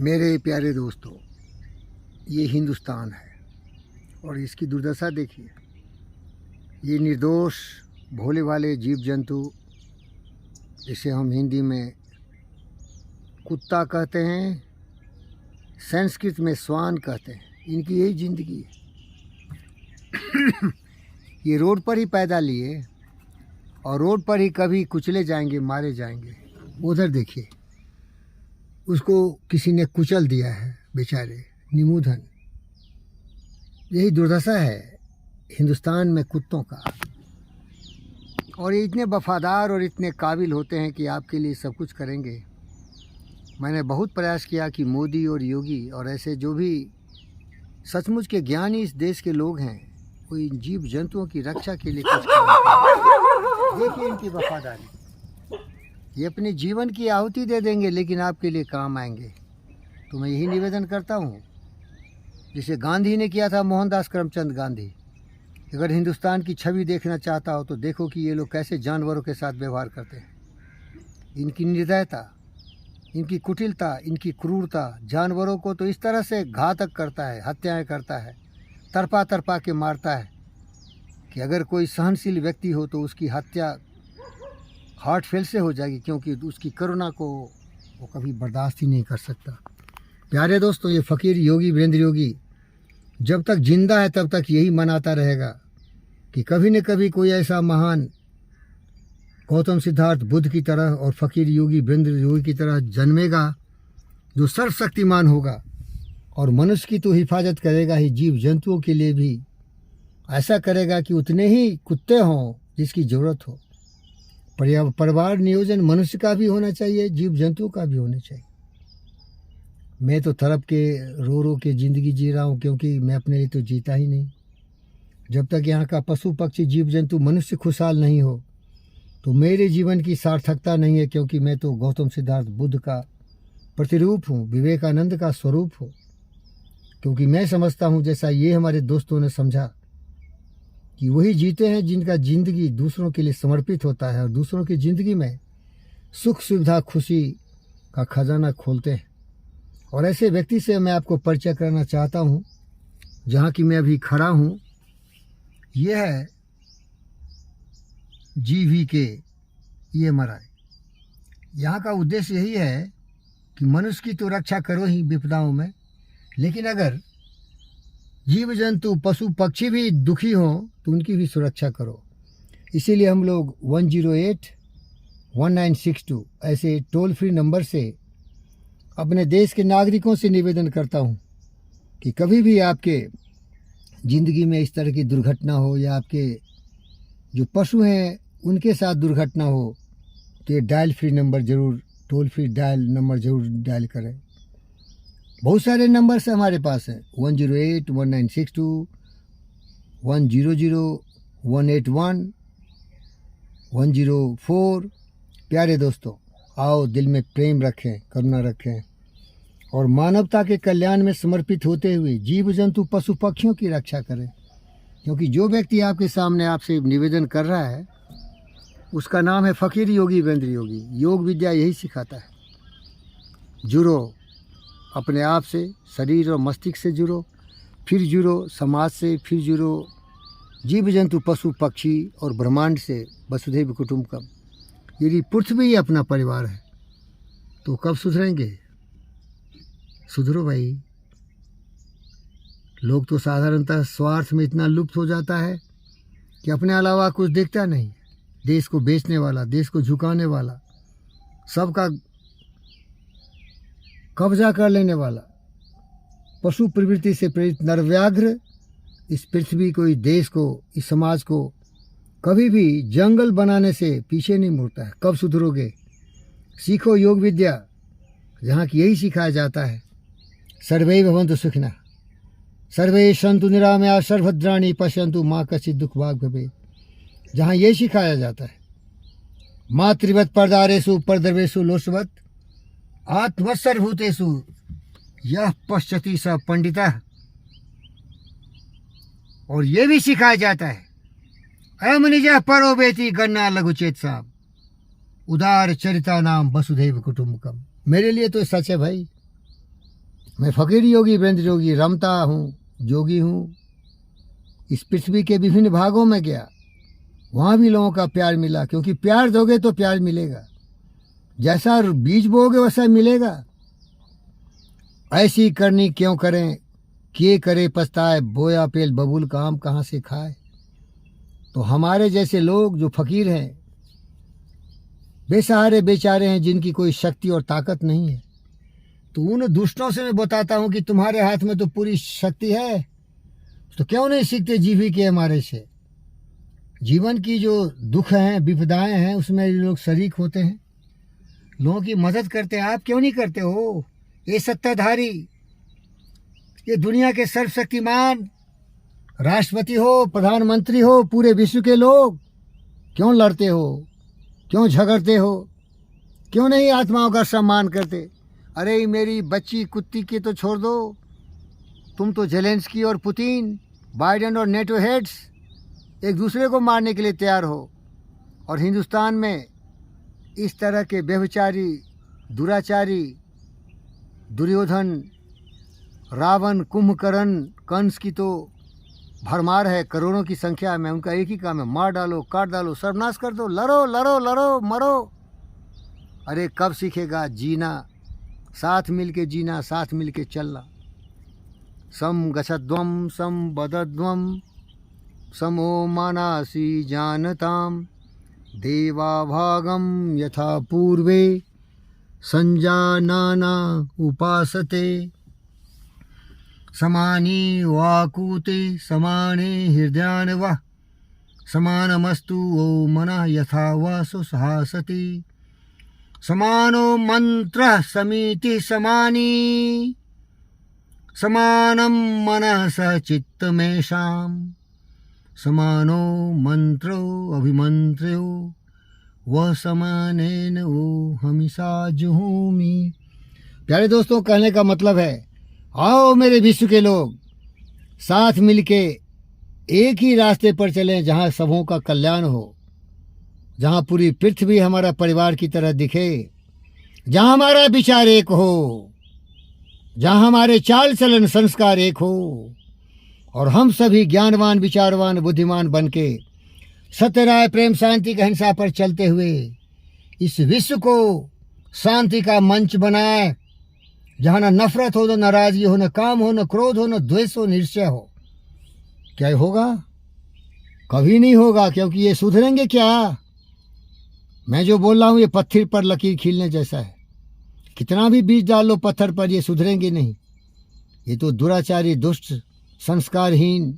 मेरे प्यारे दोस्तों, ये हिंदुस्तान है और इसकी दुर्दशा देखिए। ये निर्दोष भोले भाले जीव जंतु, जिसे हम हिंदी में कुत्ता कहते हैं, संस्कृत में स्वान कहते हैं, इनकी यही ज़िंदगी है। ये रोड पर ही पैदा लिए और रोड पर ही कभी कुचले जाएंगे, मारे जाएंगे। उधर देखिए, उसको किसी ने कुचल दिया है, बेचारे निमूधन। यही दुर्दशा है हिंदुस्तान में कुत्तों का। और ये इतने वफादार और इतने काबिल होते हैं कि आपके लिए सब कुछ करेंगे। मैंने बहुत प्रयास किया कि मोदी और योगी और ऐसे जो भी सचमुच के ज्ञानी इस देश के लोग हैं, वो इन जीव जंतुओं की रक्षा के लिए कुछ करें। देखिए इनकी वफादारी, ये अपने जीवन की आहुति दे देंगे लेकिन आपके लिए काम आएंगे। तो मैं यही निवेदन करता हूँ, जिसे गांधी ने किया था, मोहनदास करमचंद गांधी। अगर हिंदुस्तान की छवि देखना चाहता हो तो देखो कि ये लोग कैसे जानवरों के साथ व्यवहार करते हैं। इनकी निर्दयता, इनकी कुटिलता, इनकी क्रूरता जानवरों को तो इस तरह से घातक करता है, हत्याएं करता है, तरपा तरपा के मारता है कि अगर कोई सहनशील व्यक्ति हो तो उसकी हत्या हार्ट फेल से हो जाएगी, क्योंकि उसकी करुणा को वो कभी बर्दाश्त ही नहीं कर सकता। प्यारे दोस्तों, ये फ़कीर योगी वीरेंद्र योगी जब तक जिंदा है तब तक यही मनाता रहेगा कि कभी न कभी कोई ऐसा महान गौतम सिद्धार्थ बुद्ध की तरह और फ़कीर योगी वीरेंद्र योगी की तरह जन्मेगा, जो सर्वशक्तिमान होगा और मनुष्य की तो हिफाजत करेगा ही, जीव जंतुओं के लिए भी ऐसा करेगा कि उतने ही कुत्ते हों जिसकी ज़रूरत हो। परिवार नियोजन मनुष्य का भी होना चाहिए, जीव जंतु का भी होना चाहिए। मैं तो तड़प के रो रो के ज़िंदगी जी रहा हूँ, क्योंकि मैं अपने लिए तो जीता ही नहीं। जब तक यहाँ का पशु पक्षी जीव जंतु मनुष्य खुशहाल नहीं हो तो मेरे जीवन की सार्थकता नहीं है, क्योंकि मैं तो गौतम सिद्धार्थ बुद्ध का प्रतिरूप हूँ, विवेकानंद का स्वरूप हूँ। क्योंकि मैं समझता हूँ, जैसा ये हमारे दोस्तों ने समझा, कि वही जीते हैं जिनका ज़िंदगी दूसरों के लिए समर्पित होता है और दूसरों की ज़िंदगी में सुख सुविधा खुशी का खजाना खोलते हैं। और ऐसे व्यक्ति से मैं आपको परिचय कराना चाहता हूँ, जहाँ की मैं अभी खड़ा हूँ। यह है GVK यहाँ का उद्देश्य यही है कि मनुष्य की तो रक्षा करो ही विपदाओं में, लेकिन अगर जीव जंतु पशु पक्षी भी दुखी हों तो उनकी भी सुरक्षा करो। इसीलिए हम लोग 108-1962 ऐसे टोल फ्री नंबर से अपने देश के नागरिकों से निवेदन करता हूं कि कभी भी आपके ज़िंदगी में इस तरह की दुर्घटना हो या आपके जो पशु हैं उनके साथ दुर्घटना हो, तो ये डायल फ्री नंबर ज़रूर, टोल फ्री डायल नंबर ज़रूर डायल करें। बहुत सारे नंबर्स हमारे पास हैं, 108-1962, 100-181, 104। प्यारे दोस्तों, आओ दिल में प्रेम रखें, करुणा रखें और मानवता के कल्याण में समर्पित होते हुए जीव जंतु पशु पक्षियों की रक्षा करें। क्योंकि जो व्यक्ति आपके सामने आपसे निवेदन कर रहा है, उसका नाम है फ़कीर योगी वीरेंद्र योगी। योग विद्या यही सिखाता है। जुड़ो अपने आप से, शरीर और मस्तिष्क से जुड़ो, फिर जुड़ो समाज से, फिर जुड़ो जीव जंतु पशु पक्षी और ब्रह्मांड से। वसुधैव कुटुंबकम। यदि पृथ्वी ही अपना परिवार है तो कब सुधरेंगे? सुधरो भाई। लोग तो साधारणतः स्वार्थ में इतना लुप्त हो जाता है कि अपने अलावा कुछ देखता नहीं। देश को बेचने वाला, देश को झुकाने वाला, सबका कब्जा कर लेने वाला, पशु प्रवृत्ति से प्रेरित नरव्याघ्र इस पृथ्वी को, इस देश को, इस समाज को कभी भी जंगल बनाने से पीछे नहीं मुड़ता है। कब सुधरोगे? सीखो योग विद्या, जहाँ की यही सिखाया जाता है। सर्वे भवन्तु सुखिनः, सर्वे सन्तु निरामया, सर्वभद्राणि पश्यन्तु मा कश्चित् दुःखभाग् भवेत्। जहाँ ये सिखाया जाता है, मातृवत् परदारेषु परद्रव्येषु लोसवत् आत्मसर्वभूतेषु यः पश्यति स पंडितः। और ये भी सिखाया जाता है, अयम निजः परो वेति गन्ना लघुचेत साम उदार चरिता नाम वसुधैव कुटुंबकम। मेरे लिए तो सच है भाई। मैं फकीर योगी वीरेंद्र जोगी रमता हूँ, जोगी हूँ। इस पृथ्वी के विभिन्न भागों में गया, वहाँ भी लोगों का प्यार मिला, क्योंकि प्यार दोगे तो प्यार मिलेगा। जैसा बीज बोगे वैसा मिलेगा। ऐसी करनी क्यों करें, किए करे पछताए, बोया पेल बबूल का आम कहाँ से खाए। तो हमारे जैसे लोग जो फकीर हैं, बेसहारे बेचारे हैं, जिनकी कोई शक्ति और ताकत नहीं है, तो उन दुष्टों से मैं बताता हूँ कि तुम्हारे हाथ में तो पूरी शक्ति है, तो क्यों नहीं सीखते जीवी के हमारे से। जीवन की जो दुख हैं, विपदाएं हैं, उसमें लोग शरीक होते हैं, लोगों की मदद करते हैं। आप क्यों नहीं करते हो? ये सत्ताधारी, ये दुनिया के सर्वशक्तिमान राष्ट्रपति हो, प्रधानमंत्री हो, पूरे विश्व के लोग, क्यों लड़ते हो, क्यों झगड़ते हो, क्यों नहीं आत्माओं का सम्मान करते? अरे मेरी बच्ची कुत्ती के तो छोड़ दो, तुम तो जेलेंस्की और पुतिन, बाइडेन और नेटो हेड्स एक दूसरे को मारने के लिए तैयार हो, और हिंदुस्तान में इस तरह के व्यभिचारी, दुराचारी, दुर्योधन, रावण, कुंभकर्ण, कंस की तो भरमार है, करोड़ों की संख्या में। उनका एक ही काम है, मार डालो, काट डालो, सर्वनाश कर दो, लड़ो लड़ो लड़ो मरो। अरे कब सीखेगा जीना, साथ मिल के जीना, साथ मिल के चलना। सम गच्छध्वं सम बदध्वं समो मानासि जानताम, देवा भागम यथा पूर्वे संजानाना उपासते, समानी वाकूते समाने हृदयान्वा, समानमस्तु ओ मनः यथा वासो सहासति, समानो मंत्र समीति समानी, समानम मनः स चित्तमेषाम, समानो मंत्रो अभिमंत्रो वह समानेन वो हमेशा जुहूमी। प्यारे दोस्तों, कहने का मतलब है, आओ मेरे विश्व के लोग, साथ मिलके एक ही रास्ते पर चलें, जहाँ सबों का कल्याण हो, जहाँ पूरी पृथ्वी हमारा परिवार की तरह दिखे, जहाँ हमारा विचार एक हो, जहाँ हमारे चाल चलन संस्कार एक हो, और हम सभी ज्ञानवान, विचारवान, बुद्धिमान बनके सत्य, राय, प्रेम, शांति, अहिंसा पर चलते हुए इस विश्व को शांति का मंच बनाए, जहाँ न नफरत हो, न नाराजगी हो, न काम हो, न क्रोध हो, न द्वेष हो, निश्चय हो। क्या होगा? कभी नहीं होगा, क्योंकि ये सुधरेंगे क्या? मैं जो बोल रहा हूँ ये पत्थर पर लकीर खींचने जैसा है। कितना भी बीज डाल लो पत्थर पर, ये सुधरेंगे नहीं। ये तो दुराचारी, दुष्ट, संस्कारहीन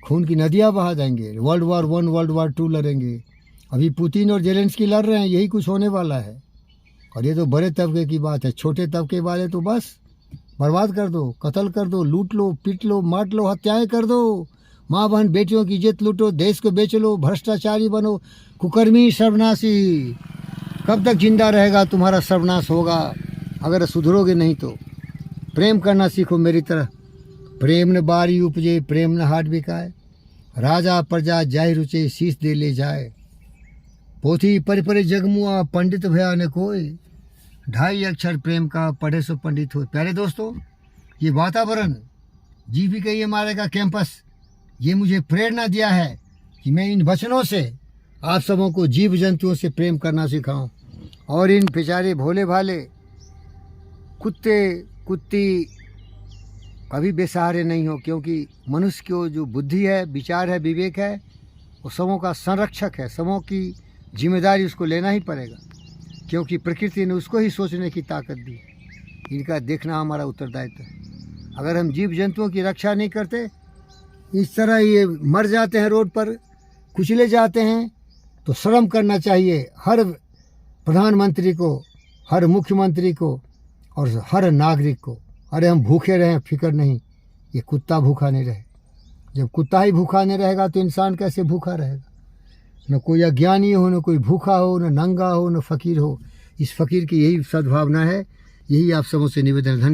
खून की नदियाँ बहा देंगे। वर्ल्ड वार 1, वर्ल्ड वार 2 लड़ेंगे। अभी पुतिन और जेलेंस्की लड़ रहे हैं, यही कुछ होने वाला है। और ये तो बड़े तबके की बात है, छोटे तबके वाले तो बस बर्बाद कर दो, कत्ल कर दो, लूट लो, पीट लो, मार लो, हत्याएं कर दो, माँ बहन बेटियों की इज्जत लूटो, देश को बेच लो, भ्रष्टाचारी बनो, कुकर्मी, सर्वनाशी। कब तक जिंदा रहेगा? तुम्हारा सर्वनाश होगा अगर सुधरोगे नहीं तो। प्रेम करना सीखो मेरी तरह। प्रेम न बारी उपजे, प्रेम न हाट बिकाए, राजा प्रजा जाय रुचे, शीश दे ले जाए। पोथी परिपरे जगमुआ, पंडित भया न कोई, 2.5 अक्षर प्रेम का पढ़े सो पंडित हो। प्यारे दोस्तों, ये वातावरण, जीविका ये हमारे का कैंपस, ये मुझे प्रेरणा दिया है कि मैं इन वचनों से आप सबों को जीव जंतुओं से प्रेम करना सिखाऊं, और इन बेचारे भोले भाले कुत्ते कुत्ती कभी बेसहारे नहीं हो, क्योंकि मनुष्य को जो बुद्धि है, विचार है, विवेक है, वो सबों का संरक्षक है। सबों की जिम्मेदारी उसको लेना ही पड़ेगा, क्योंकि प्रकृति ने उसको ही सोचने की ताकत दी। इनका देखना हमारा उत्तरदायित्व है। अगर हम जीव जंतुओं की रक्षा नहीं करते, इस तरह ये मर जाते हैं, रोड पर कुचले जाते हैं, तो शर्म करना चाहिए हर प्रधानमंत्री को, हर मुख्यमंत्री को और हर नागरिक को। अरे हम भूखे रहें, फिक्र नहीं, ये कुत्ता भूखा नहीं रहे। जब कुत्ता ही भूखा नहीं रहेगा तो इंसान कैसे भूखा रहेगा? न कोई अज्ञानी हो, न कोई भूखा हो, न नंगा हो, न फकीर हो। इस फकीर की यही सद्भावना है। यही आप सबों से निवेदन है। धन्यवाद।